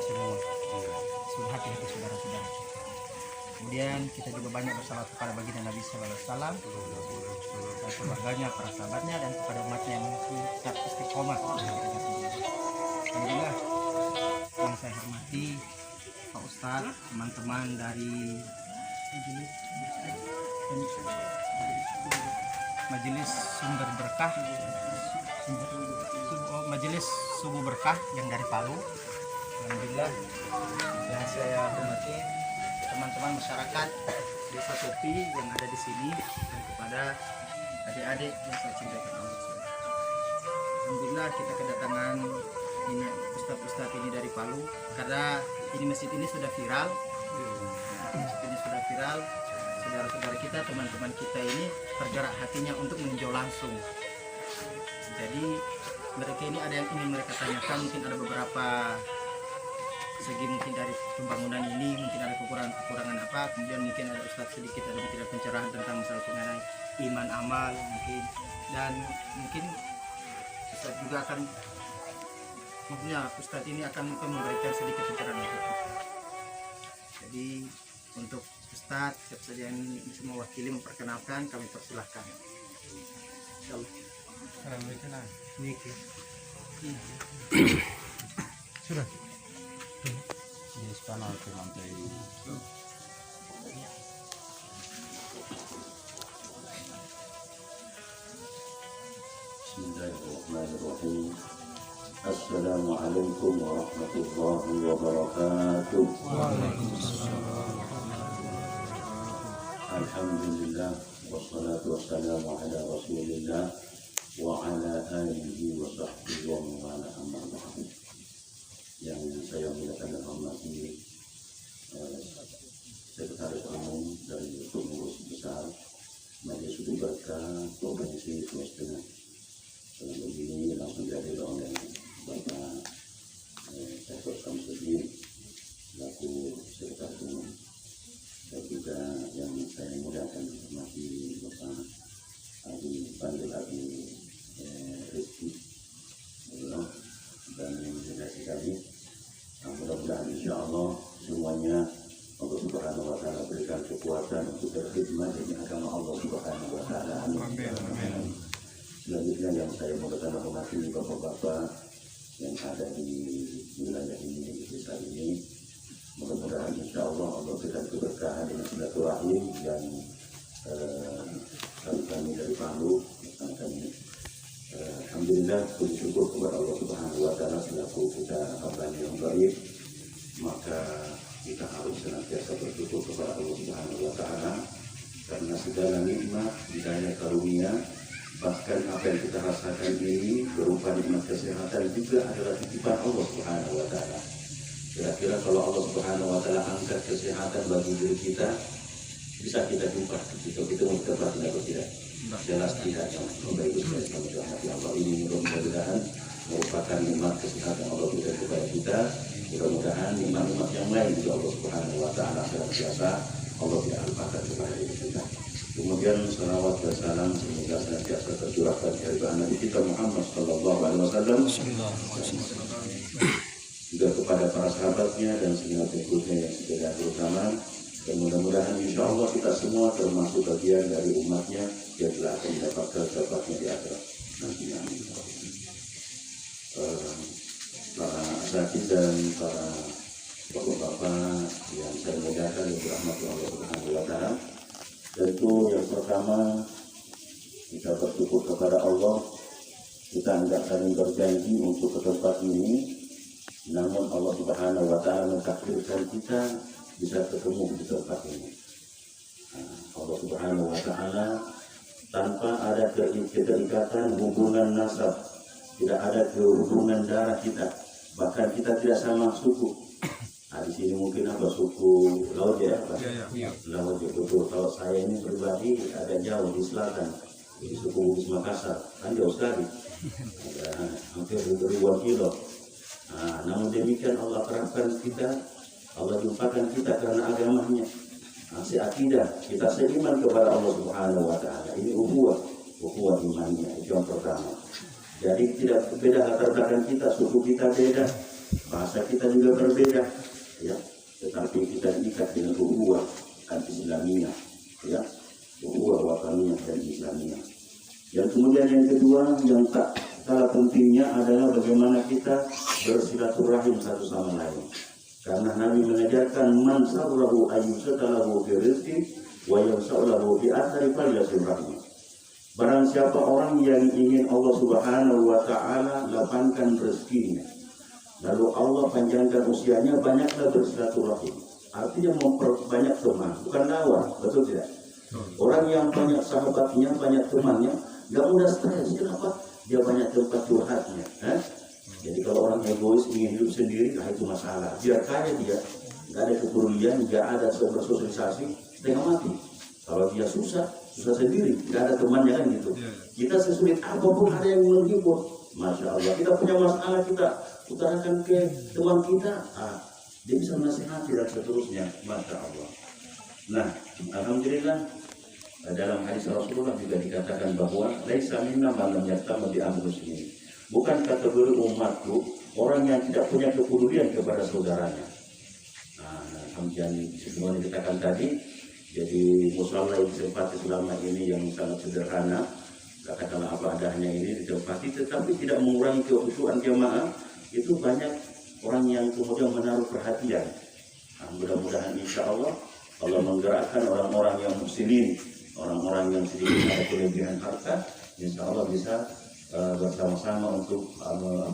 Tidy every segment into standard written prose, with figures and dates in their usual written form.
semua, seluruh hati-hati saudara-saudara. Kemudian kita juga banyak bersalawat kepada baginda Nabi Sallallahu Alaihi Wasallam dan keluarganya, para sahabatnya, dan kepada umatnya yang tetap istiqomah. Alhamdulillah, yang saya hormati Pak Ustadz, teman-teman dari Majelis Sumber Berkah, Majelis Subuh Berkah yang dari Palu. Alhamdulillah, yang saya hormati teman-teman masyarakat Desa Sopi yang ada di sini, dan kepada adik-adik yang saya cintai Allah. Alhamdulillah, kita kedatangan ini ustadz ini dari Palu karena ini masjid ini sudah viral. Masjid ini sudah viral. Saudara-saudara kita, teman-teman kita ini tergerak hatinya untuk meninjau langsung. Jadi mereka ini ada yang ingin mereka tanyakan, mungkin ada beberapa segi mungkin dari pembangunan ini, mungkin ada kekurangan apa, kemudian mungkin ada Ustadz sedikit ada tidak pencerahan tentang masalah mengenai iman amal mungkin, dan mungkin Ustadz juga akan Ustadz ini akan memberikan sedikit pencerahan untuk kita. Jadi untuk Ustadz siapa saja yang bisa mewakili memperkenalkan, kami persilahkan. Sudah. Bismillahirrahmanirrahim. Assalamualaikum warahmatullahi wabarakatuh. Alhamdulillah, wassalatu wassalamu ala rasulillah wa ala alihi wa sahbihi wa mawala amma ba'du. Yang saya muliakan dan hormati Sekretaris Umum dari Pengurus Besar Majelis Subuh Berkah Provinsi Sulawesi Tengah. Dalam begini langsung dihadir oleh Bapak Dr. Samsudin selaku Sekretaris Umum, dan juga yang saya muliakan hormati Bapak Adi Panggil Adi Rizky dan delegasi kami. Mudah-mudahan insya Allah semuanya Allah Subhanahu wa Ta'ala berikan kekuatan untuk berkhidmat demi agama Allah Subhanahu wa Ta'ala. Amin. Selanjutnya yang saya muliakan hormati bapak-bapak yang ada di wilayah ini, di desa ini, mudah-mudahan insya Allah Allah berikan keberkahan dengan silaturahim yang kami dari Palu kami. Alhamdulillah, puji syukur kepada Allah Subhanahu wa Ta'ala selaku kita hamba yang baik, maka kita harus senantiasa bersyukur kepada Allah Subhanahu wa Ta'ala karena segala nikmat, hidayah karunia, bahkan apa yang kita rasakan ini berupa nikmat kesehatan juga adalah titipan Allah Subhanahu wa Ta'ala. Kira-kira kalau Allah Subhanahu wa Ta'ala angkat kesehatan bagi diri kita, bisa kita jumpa ketika kita mau kita atau tidak? Jelas tidak. Bapak Ibu sekalian Allah, ini mudah-mudahan merupakan nikmat kesehatan Allah berikan kepada kita. Mudah-mudahan nikmat-nikmat yang lain juga Allah Subhanahu wa Ta'ala senantiasa Allah tidak lupakan kepada diri kita. Kemudian salawat dan salam semoga senantiasa tercurahkan kepada Nabi kita Muhammad Sallallahu Alaihi Wasallam, juga kepada para sahabatnya dan segala pengikutnya yang sudah terutama. Dan mudah-mudahan insya Allah kita semua termasuk bagian dari umatnya yang telah akan mendapatkan dapatnya di akhirat nantinya. Para asatidz dan para bapak-bapak yang saya muliakan yang dirahmati Allah Subhanahu wa Ta'ala, tentu yang pertama kita bersyukur kepada Allah. Kita tidak saling berjanji untuk ke tempat ini, namun Allah Subhanahu wa Ta'ala mentakdirkan kita bisa ketemu di tempat ini. Allah Subhanahu wa Ta'ala tanpa ada keterikatan hubungan nasab, tidak ada hubungan darah kita, bahkan kita tidak sama suku. Di sini mungkin apa suku Laut ya, Pak? Ya. Laut ya, betul. Kalau saya ini pribadi agak jauh di selatan, di suku Bugis Makassar, kan jauh sekali, ada hampir ribuan kilo. Namun demikian Allah kerahkan kita, Allah jumpakan kita karena agamanya, akidah kita seiman kepada Allah Subhanahu wa Ta'ala. Ini ukhuwah imannya, itu yang pertama. Jadi tidak beda latar belakang kita, suku kita beda, bahasa kita juga berbeda, ya. Tetapi kita diikat dengan ukhuwah al-Islamiyah, ya, ukhuwah wataniyah dan Islamiyah. Yang kemudian yang kedua yang tak kalah pentingnya adalah bagaimana kita bersilaturahim satu sama lain. Karena Nabi mengajarkan man sarrahu ayyusatalahu fi rizqi wa yasaulahu fi athari falyasirrahim. Barang siapa orang yang ingin Allah Subhanahu wa taala lapangkan rezekinya, lalu Allah panjangkan usianya, banyaklah bersilaturahim. Artinya memperbanyak teman, bukan lawan, betul tidak? Orang yang banyak sahabatnya, banyak temannya, nggak mudah stres. Kenapa? Dia banyak tempat curhatnya. Jadi kalau orang egois ingin hidup sendiri, nah itu masalah. Biar kaya dia, nggak ada kepedulian, nggak ada bersosialisasi, setengah mati. Kalau dia susah sendiri, nggak ada temannya kan gitu. Kita sesulit apapun ada yang menghibur, masya Allah. Kita punya masalah, kita utarakan ke teman kita, dia bisa menasihati dan seterusnya, masya Allah. Nah, alhamdulillah dalam hadis Rasulullah juga dikatakan bahwa laisa minna man lam yahtama bi amri muslimin. Bukan kategori umatku orang yang tidak punya kepedulian kepada saudaranya. Nah, alhamdulillah sebagaimana dikatakan tadi, jadi musala yang ditempati selama ini yang sangat sederhana, katakanlah apa adanya ini ditempati, tetapi tidak mengurangi kekhusyuan jamaah. Itu banyak orang yang kemudian menaruh perhatian. Nah, mudah-mudahan insya Allah menggerakkan orang-orang yang muslimin, orang-orang yang sedikit ada kelebihan harta, insya Allah bisa bersama-sama untuk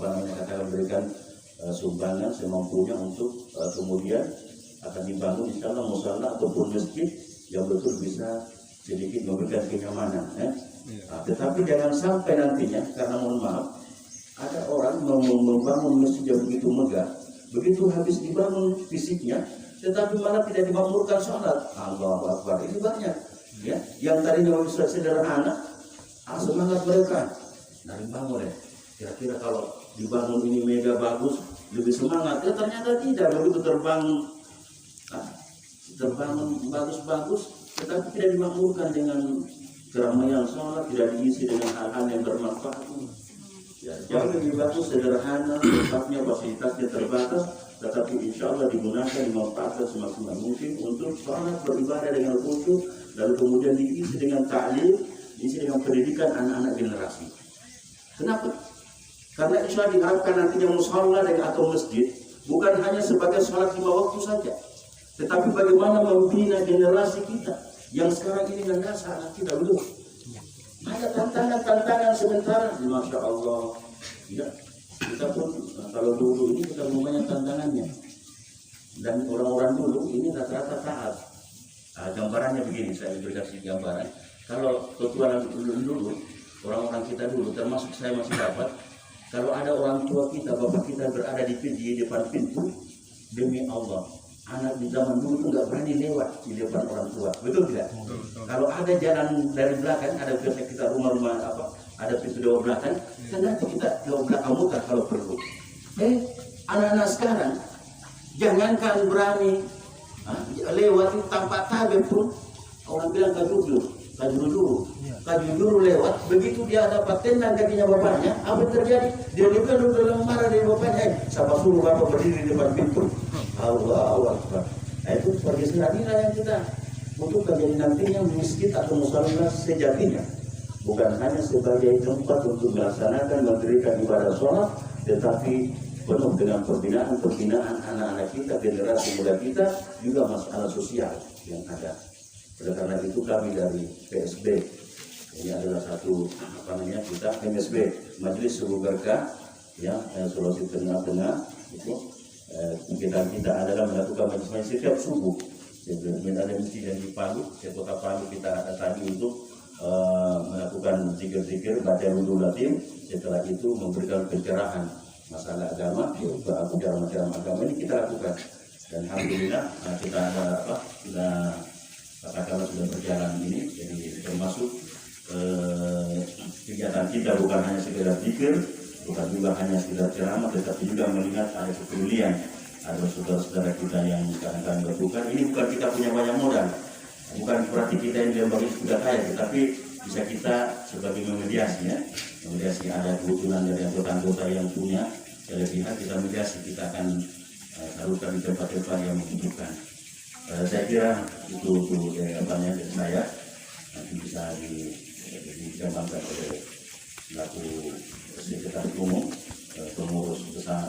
memberikan sumbangan semampunya untuk kemudian akan dibangun insya Allah musala ataupun masjid yang betul bisa sedikit memberikan kenyamanan. Tetapi jangan sampai nantinya, karena mohon maaf, ada orang membangun masjid yang begitu megah, begitu habis dibangun fisiknya, tetapi malah tidak dimakmurkan sholat. Allahu Akbar, ini banyak, ya, yang tadinya bisa sederhana, semangat mereka dari bangun ya. Kira-kira kalau dibangun ini mega bagus, lebih semangat. Ya ternyata tidak, begitu terbangun bagus-bagus, tetapi tidak dimakmurkan dengan keramaian sholat, tidak diisi dengan hal-hal yang bermanfaat. Ya, jauh lebih bagus sederhana, tempatnya, fasilitasnya terbatas, tetapi insya Allah digunakan, dimanfaatkan semaksimal mungkin untuk sholat, beribadah dengan khusyuk, lalu kemudian diisi dengan ta'lim, diisi dengan pendidikan anak-anak generasi. Kenapa? Karena insya Allah diharapkan nantinya mushola atau masjid bukan hanya sebagai sholat 5 waktu saja, tetapi bagaimana membina generasi kita yang sekarang ini nggak anak kita dulu. Ada tantangan sementara, masya Allah. Ya, kita pun kalau dulu ini kita banyak tantangannya. Dan orang-orang dulu ini rata-rata taat. Gambarannya begini, saya berikan gambaran. Kalau ketuaan dulu, orang-orang kita dulu, termasuk saya masih dapat, kalau ada orang tua kita, bapak kita berada di depan pintu, demi Allah, anak di zaman dulu itu nggak berani lewat di depan orang tua, betul tidak? Kalau ada jalan dari belakang, ada biasa kita rumah-rumah ada pintu doa belakang, kenapa kita doa belakang muter kalau perlu? Anak-anak sekarang jangankan berani lewat tanpa tabir pun, orang bilang kaju dulu lewat, begitu dia dapat tendang kakinya bapaknya, apa yang terjadi? Dia juga dalam marah dari bapaknya, siapa suruh bapak berdiri di depan pintu? Allah Akbar. Nah, itu sebagai sinadina yang kita butuhkan. Jadi nantinya masjid atau musala sejatinya bukan hanya sebagai tempat untuk melaksanakan mendirikan ibadah sholat, tetapi penuh dengan pembinaan anak-anak kita, generasi muda kita, juga masalah sosial yang ada. Oleh karena itu kami dari PSB, ini adalah satu kita MSB, Majelis Subuh Berkah, ya, Sulawesi Tengah itu. Kita adalah melakukan majelis setiap subuh. Jadi ada masjid yang di Palu, di kota Palu kita ada tadi untuk melakukan zikir-zikir, baca wudhu latin. Setelah itu memberikan pencerahan masalah agama, ajaran-ajaran agama ini kita lakukan. Dan alhamdulillah kita ada katakanlah sudah berjalan ini. Jadi termasuk kegiatan kita bukan hanya sekedar zikir, bukan juga hanya sekedar ceramah, tetapi juga melihat ada kepedulian, ada saudara-saudara kita yang kadang-kadang berbuka. Ini bukan kita punya banyak modal, bukan berarti kita yang lembaga sudah kaya, tetapi bisa kita sebagai memediasi, ya, memediasi ada kebetulan dari anggota-anggota yang punya kelebihan kita mitigasi, kita akan salurkan di tempat-tempat yang membutuhkan. Saya kira itu jawabannya dari saya, nanti bisa dikembangkan oleh selaku sekretaris umum, pengurus besar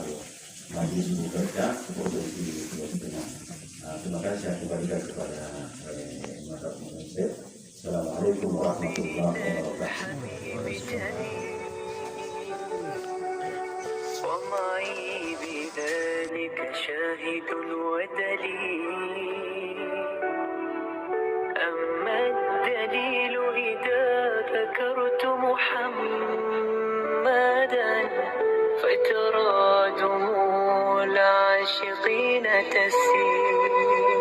Majelis Guru Kerja Provinsi Sulawesi Tengah. Terima kasih, saya kembalikan kepada Mas Menteri. Assalamualaikum warahmatullahi wabarakatuh. ومعي بذلك شاهد ودليل أما الدليل إذا ذكرت محمدا فترى دموع العاشقين تسيل